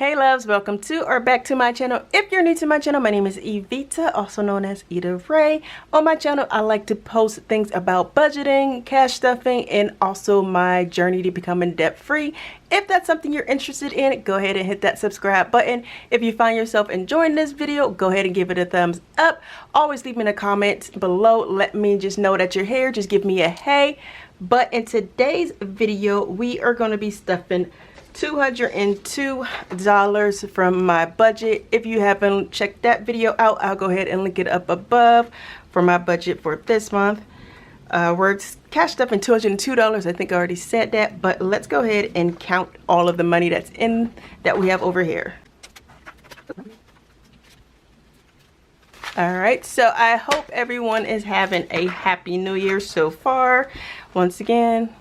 Hey loves, welcome to or back to my channel. If you're new to my channel, my name is Evita, also known as Eda Ray. On my channel, I like to post things about budgeting, cash stuffing, and also my journey to becoming debt free. If that's something you're interested in, go ahead and hit that subscribe button. If you find yourself enjoying this video, go ahead and give it a thumbs up. Always leave me a comment below. Let me just know that you're here. Just give me a hey. But in today's video, we are going to be stuffing $202 from my budget. If you haven't checked that video out, I'll go ahead and link it up above for my budget for this month. We're cash stuffing $202. I think I already said that, but let's go ahead and count all of the money that we have over here. All right, so I hope everyone is having a happy new year so far. Once again,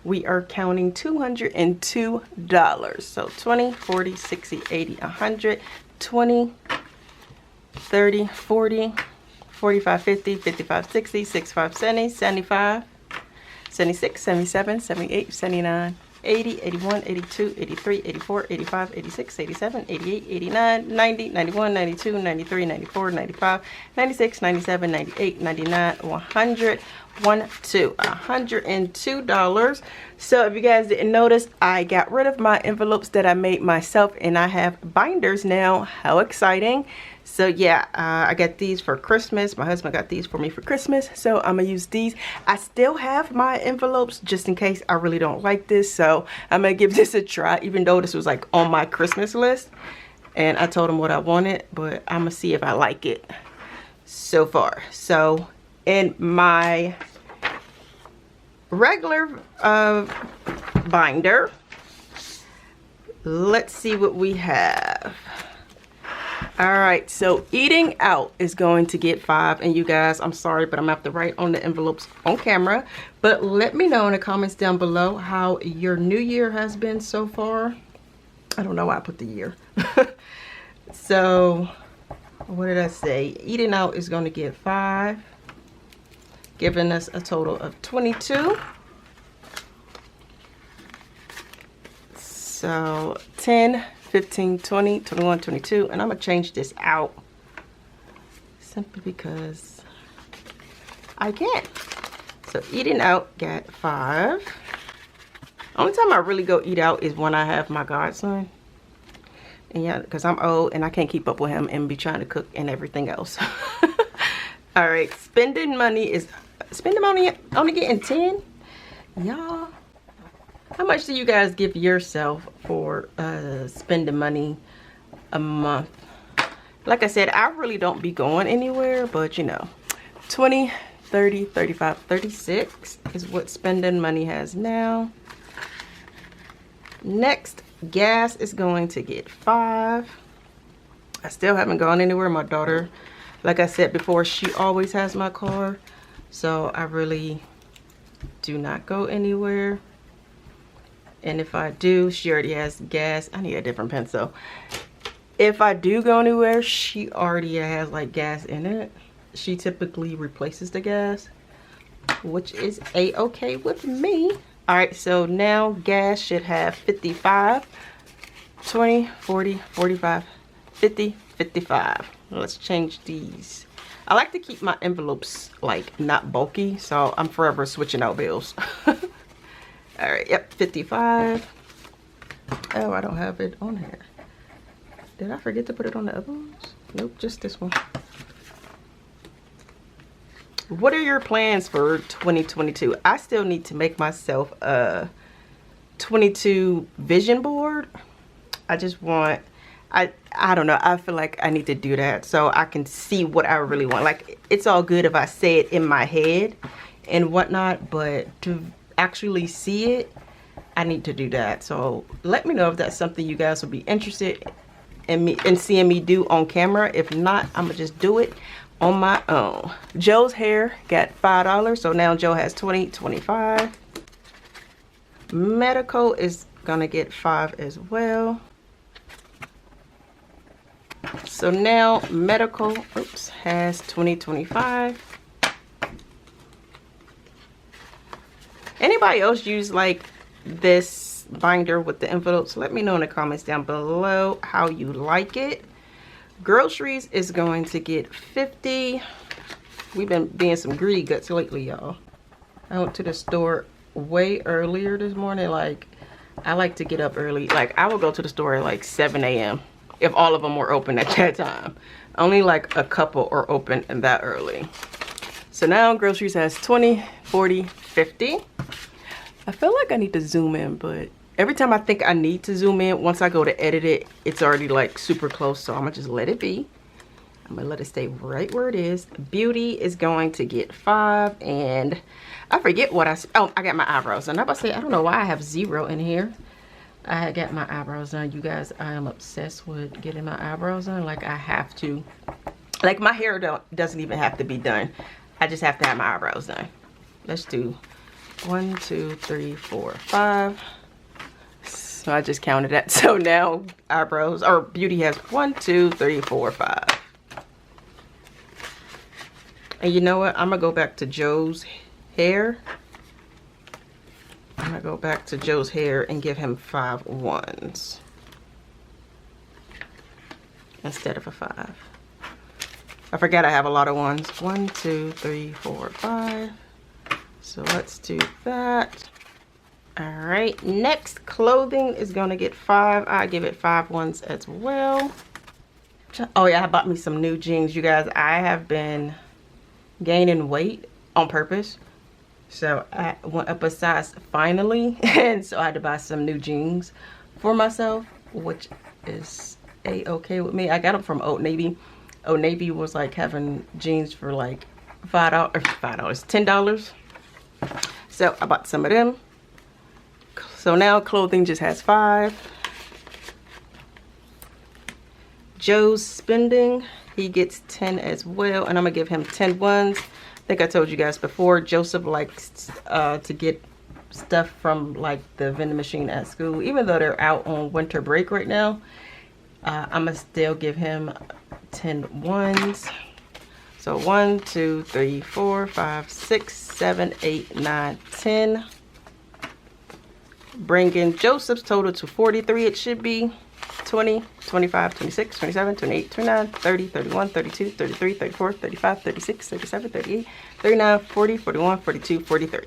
we are counting $202. So 20, 40, 60, 80, 100, 20, 30, 40, 45, 50, 55, 60, 65, 70, 75, 76, 77, 78, 79, 80, 81, 82, 83, 84, 85, 86, 87, 88, 89, 90, 91, 92, 93, 94, 95, 96, 97, 98, 99, 100, $102. So if you guys didn't notice, I got rid of my envelopes that I made myself and I have binders now. How exciting. So yeah, I got these for Christmas. My husband got these for me for Christmas, so I'm gonna use these. I still have my envelopes just in case I really don't like this, so I'm gonna give this a try, even though this was like on my Christmas list and I told him what I wanted, but I'm gonna see if I like it so far. So in my regular binder, let's see what we have. All right, so eating out is going to get 5, and you guys, I'm sorry, but I'm gonna have to write on the envelopes on camera, but let me know in the comments down below how your new year has been so far. I don't know why I put the year. So what did I say? Eating out is going to get 5, giving us a total of 22. So 10, 15, 20, 21, 22, and I'm gonna change this out simply because I can. So eating out got 5. Only time I really go eat out is when I have my godson. And yeah, because I'm old and I can't keep up with him and be trying to cook and everything else. All right, spending money only getting 10. Y'all, how much do you guys give yourself for spending money a month? Like I said, I really don't be going anywhere, but you know, 20, 30, 35, 36 is what spending money has now. Next, gas is going to get 5. I still haven't gone anywhere. My daughter, like I said before, she always has my car, so I really do not go anywhere. And if I do, she already has gas. I need a different pencil. If I do go anywhere, she already has like gas in it. She typically replaces the gas, which is a-okay with me. All right, so now gas should have 55, 20, 40, 45, 50, 55. Let's change these. I like to keep my envelopes like not bulky, so I'm forever switching out bills. All right, yep, 55. Oh, I don't have it on here. Did I forget to put it on the other ones? Nope, just this one. What are your plans for 2022? I still need to make myself a 22 vision board. I just want, I don't know, I feel like I need to do that so I can see what I really want. Like, it's all good if I say it in my head and whatnot, but to actually see it, I need to do that. So let me know if that's something you guys will be interested in seeing me do on camera. If not, I'm gonna just do it on my own. Joe's hair got $5, so now Joe has 20, 25. Medical is gonna get 5 as well. So now medical, oops, has 20, 25. Anybody else use like this this binder with the envelopes. Let me know in the comments down below how you like it. Groceries is going to get $50. We've been being some greedy guts lately, y'all. I went to the store way earlier this morning. Like, I like to get up early. Like, I will go to the store at like 7 a.m. if all of them were open at that time. Only like a couple are open and that early. So now groceries has 20, 40, 50. I feel like I need to zoom in, but every time I think I need to zoom in, once I go to edit it, it's already like super close. So I'm gonna just let it be. I'm gonna let it stay right where it is. Beauty is going to get 5, and I forget what I got my eyebrows done. I'm about to say, I don't know why I have 0 in here. I got my eyebrows done. You guys, I am obsessed with getting my eyebrows done. Like, I have to. Like, my hair doesn't even have to be done. I just have to have my eyebrows done. Let's do 1, 2, 3, 4, 5. So I just counted that. So now eyebrows or beauty has 1, 2, 3, 4, 5. And you know what? I'm gonna go back to Joe's hair. I'm gonna go back to Joe's hair and give him 5 ones instead of a 5. I forgot I have a lot of ones. 1, 2, 3, 4, 5. So let's do that. All right, next clothing is gonna get 5. I give it 5 ones as well. Oh yeah, I bought me some new jeans. You guys, I have been gaining weight on purpose. So I went up a size finally, and so I had to buy some new jeans for myself, which is a-okay with me. I got them from Old Navy. Old Navy was like having jeans for like $10. So I bought some of them. So now clothing just has 5. Joe's spending, he gets 10 as well, and I'm gonna give him 10 ones. I think I told you guys before, Joseph likes to get stuff from like the vending machine at school. Even though they're out on winter break right now, I'm gonna still give him 10 ones. So 1, 2, 3, 4, 5, 6, 7, 8, 9, 10. Bringing Joseph's total to 43. It should be 20, 25, 26, 27, 28, 29, 30, 31, 32, 33, 34, 35, 36, 37, 38, 39, 40, 41, 42, 43.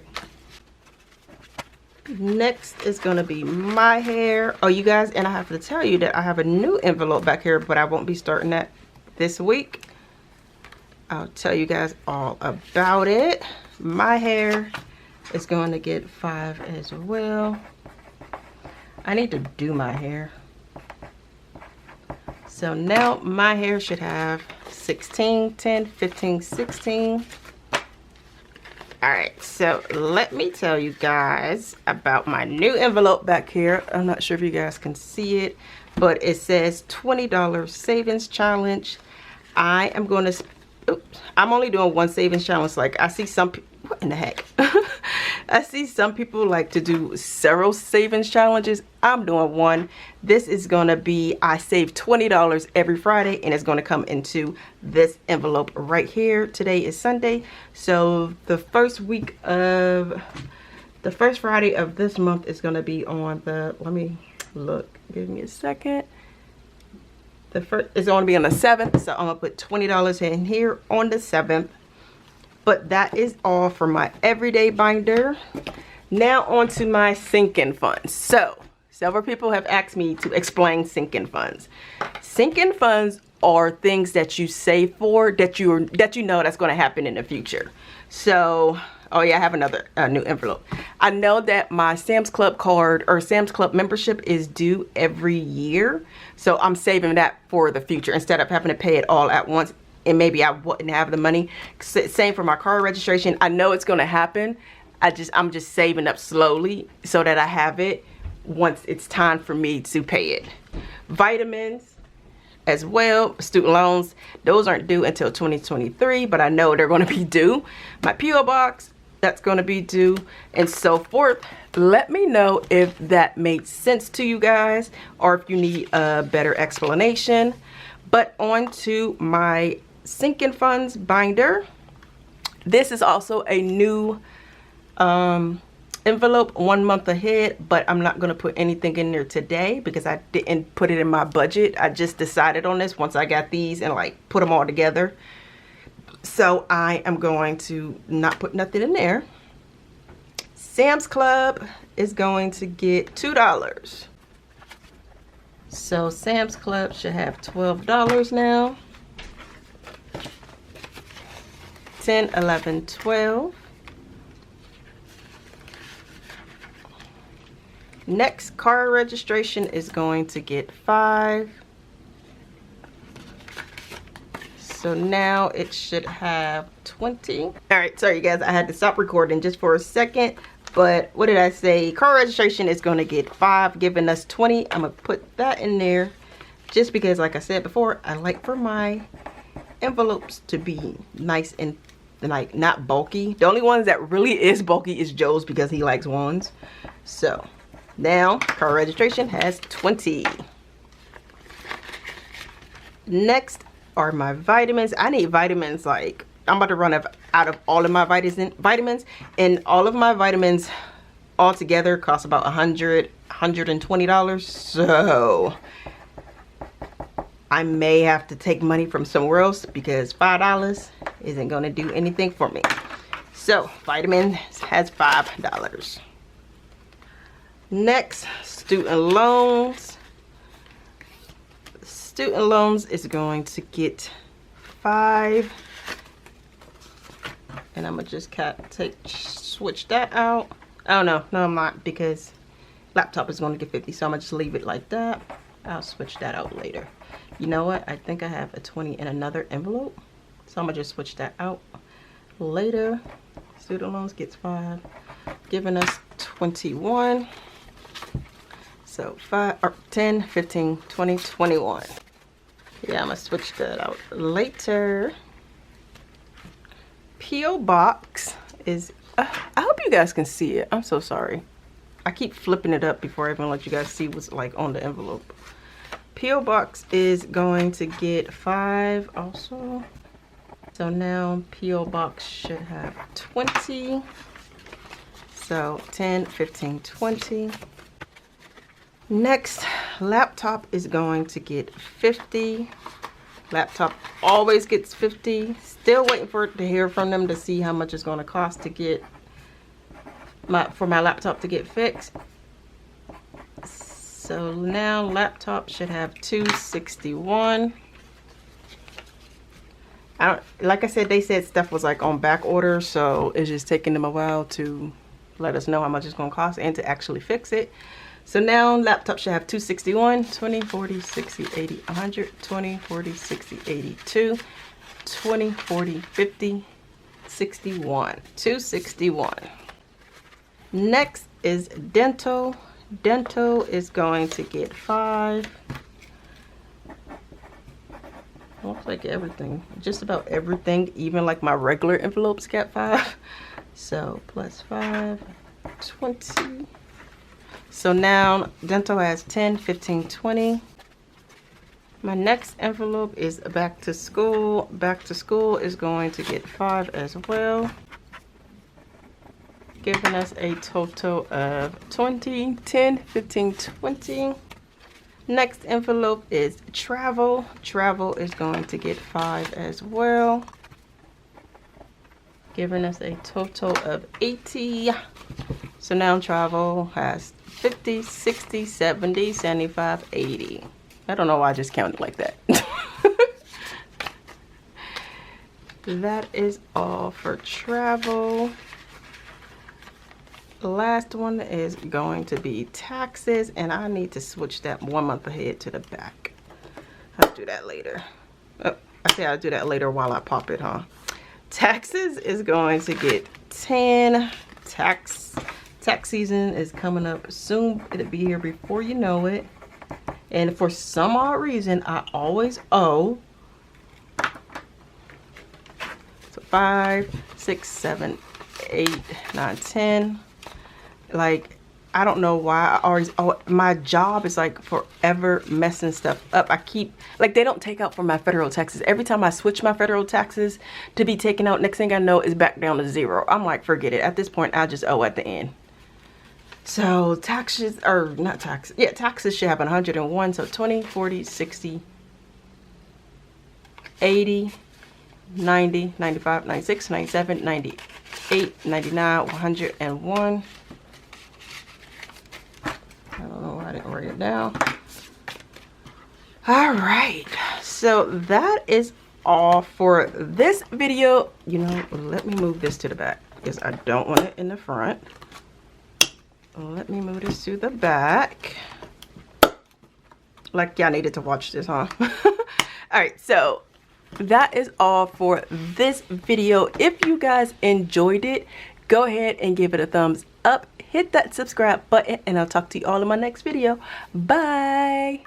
Next is going to be my hair. Oh, you guys, and I have to tell you that I have a new envelope back here, but I won't be starting that this week. I'll tell you guys all about it. My hair is going to get 5 as well. I need to do my hair. So now my hair should have 16, 10, 15, 16. All right, so let me tell you guys about my new envelope back here. I'm not sure if you guys can see it, but it says $20 savings challenge. I am going to, oops, I'm only doing one savings challenge. Like, I see some people, what in the heck? I see some people like to do several savings challenges. I'm doing one. This is going to be, I save $20 every Friday, and it's going to come into this envelope right here. Today is Sunday. So the first Friday of this month is going to be on the, let me look, give me a second. The first is going to be on the 7th. So I'm going to put $20 in here on the 7th. But that is all for my everyday binder. Now on to my sinking funds. So several people have asked me to explain sinking funds. Sinking funds are things that you save for that you know that's going to happen in the future. So, oh yeah, I have another new envelope. I know that my Sam's Club card or Sam's Club membership is due every year. So I'm saving that for the future instead of having to pay it all at once. And maybe I wouldn't have the money. Same for my car registration. I know it's going to happen. I'm just saving up slowly so that I have it once it's time for me to pay it. Vitamins as well, student loans, those aren't due until 2023, but I know they're going to be due. My P.O. box, that's going to be due, and so forth. Let me know if that made sense to you guys or if you need a better explanation. But on to my sinking funds binder. This is also a new envelope 1 month ahead, but I'm not going to put anything in there today because I didn't put it in my budget. I just decided on this once I got these and like put them all together. So I am going to not put nothing in there. Sam's Club is going to get $2. So Sam's Club should have $12 now. 10, 11, 12. Next, car registration is going to get $5. So now it should have 20. All right, sorry guys, I had to stop recording just for a second. But what did I say? Car registration is going to get $5, giving us 20. I'm going to put that in there just because, like I said before, I like for my envelopes to be nice and like not bulky. The only ones that really is bulky is Joe's because he likes ones. So now car registration has 20. Next are my vitamins. I need vitamins. Like I'm about to run out of all of my vitamins, and all of my vitamins all together cost about $120. So I may have to take money from somewhere else because $5 isn't going to do anything for me. So vitamins has $5. Next, student loans. Student loans is going to get $5. And I'm gonna just switch that out. Oh no, I'm not, because laptop is going to get 50, so I'm gonna just leave it like that. I'll switch that out later. You know what? I think I have a 20 in another envelope, so I'm gonna just switch that out later. Student loans gets 5, giving us 21. So 5 or 10, 15, 20, 21. Yeah, I'm gonna switch that out later. P.O. box is I hope you guys can see it. I'm so sorry. I keep flipping it up before I even let you guys see what's like on the envelope. P.O. box is going to get 5 also. So now P.O. box should have 20. So 10, 15, 20. Next, laptop is going to get 50. Laptop always gets 50. Still waiting to hear from them to see how much it's going to cost to get for my laptop to get fixed. So now laptop should have 261. Like I said, they said stuff was like on back order, so it's just taking them a while to let us know how much it's going to cost and to actually fix it. So now laptop should have 261, 20, 40, 60, 80, 100, 20, 40, 60, 82, 20, 40, 50, 61, 261. Next is dental. Dental is going to get 5. Looks like everything, just about everything, even like my regular envelopes got 5. So plus 5, 20. So now dental has 10, 15, 20. My next envelope is back to school. Back to school is going to get 5 as well, giving us a total of 20, 10, 15, 20. Next envelope is travel. Travel is going to get 5 as well, giving us a total of 80. So now travel has 50, 60, 70, 75, 80. I don't know why I just counted like that. That is all for travel. The last one is going to be taxes, and I need to switch that 1 month ahead to the back. I'll do that later. Oh, I say I'll do that later while I pop it, huh? Taxes is going to get 10. Tax season is coming up soon. It'll be here before you know it. And for some odd reason, I always owe. So 5, 6, 7, 8, 9, 10. Like, I don't know why I always owe. My job is like forever messing stuff up. I keep, like, they don't take out for my federal taxes. Every time I switch my federal taxes to be taken out, next thing I know is back down to 0. I'm like, forget it. At this point, I just owe at the end. So taxes, or not taxes, yeah, taxes should have 101. So 20, 40, 60, 80, 90, 95, 96, 97, 98, 99, 101. I don't know why I didn't write it down. All right, so that is all for this video. You know, let me move this to the back because I don't want it in the front. Let me move this to the back. Like y'all needed to watch this, huh? All right, so that is all for this video. If you guys enjoyed it, go ahead and give it a thumbs up. Hit that subscribe button, and I'll talk to you all in my next video. Bye.